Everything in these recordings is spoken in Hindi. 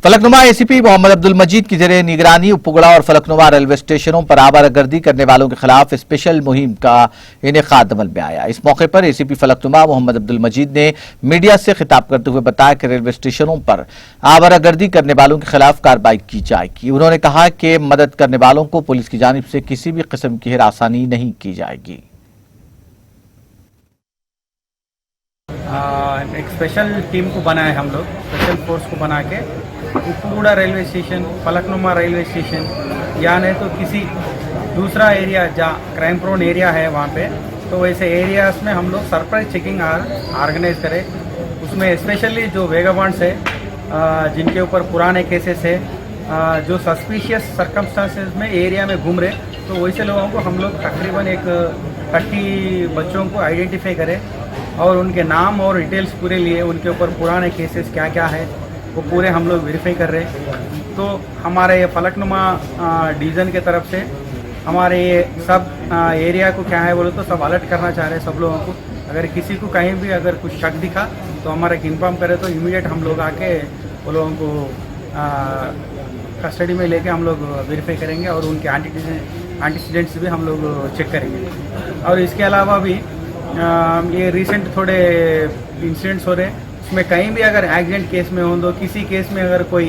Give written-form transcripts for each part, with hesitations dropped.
फलकनुमा एसीपी मोहम्मद अब्दुल मजीद की जेरे निगरानी उपगुड़ा और फलकनुमा रेलवे स्टेशनों पर आवारागर्दी करने वालों के खिलाफ स्पेशल मुहिम का इनेकाद अमल में आया। इस मौके पर एसीपी फलकनुमा मोहम्मद अब्दुल मजीद ने मीडिया से खिताब करते हुए बताया कि रेलवे स्टेशनों पर आवारागर्दी करने वालों के खिलाफ कार्रवाई की जाएगी। उन्होंने कहा कि मदद करने वालों को पुलिस की जानिब से किसी भी किस्म की हिरासानी नहीं की जाएगी। एक स्पेशल टीम को बनाए हम लोग, स्पेशल फोर्स को बना के Upguda railway station, Falaknuma railway station या नहीं तो किसी दूसरा एरिया जहाँ क्राइम प्रोन एरिया है वहाँ पे, तो वैसे एरियाज में हम लोग सरप्राइज चेकिंग ऑर्गेनाइज करें। उसमें स्पेशली जो वेगाबॉन्ड्स है, जिनके ऊपर पुराने केसेस है, जो सस्पिशियस सर्कमस्टांसेस में एरिया में घूम रहे, तो वैसे लोगों को हम लोग तकरीबन एक 30 बच्चों को आइडेंटिफाई करें और उनके नाम और डिटेल्स पूरे लिए, उनके ऊपर पुराने केसेस क्या क्या है वो पूरे हम लोग वेरीफाई कर रहे हैं। तो हमारे ये फलकनुमा डिवीज़न के तरफ से हमारे ये सब एरिया को क्या है बोले तो सब अलर्ट करना चाह रहे हैं सब लोगों को। अगर किसी को कहीं भी अगर कुछ शक दिखा तो हमारे इन्फॉर्म करे तो इमीडिएट हम लोग आके वो लोगों को कस्टडी में लेके हम लोग वेरीफाई करेंगे और उनके एंटीसीडेंट्स भी हम लोग चेक करेंगे। और इसके अलावा भी ये रिसेंट थोड़े इंसिडेंट्स हो रहे हैं, उसमें कहीं भी अगर एक्सीडेंट केस में हो तो किसी केस में अगर कोई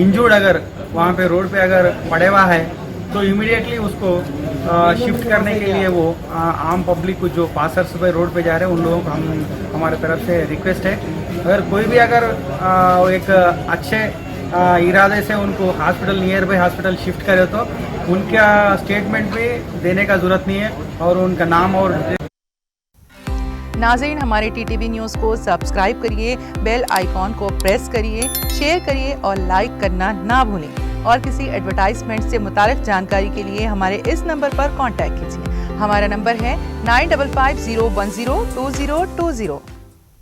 इंजर्ड अगर वहाँ पे रोड पे अगर पड़े हुआ है तो इमीडिएटली उसको शिफ्ट करने के लिए वो आम पब्लिक को जो पासर्स पे रोड पे जा रहे हैं उन लोगों को हमारे तरफ से रिक्वेस्ट है, अगर कोई भी अगर एक अच्छे इरादे से उनको hospital near by hospital shift करे तो उनका स्टेटमेंट भी देने का ज़रूरत नहीं है और उनका नाम और नाज़रीन, हमारे टीटीवी न्यूज़ को सब्सक्राइब करिए, बेल आइकॉन को प्रेस करिए, शेयर करिए और लाइक करना ना भूलें। और किसी एडवर्टाइजमेंट से मुताल्लिक जानकारी के लिए हमारे इस नंबर पर कांटेक्ट कीजिए। हमारा नंबर है 9550102020।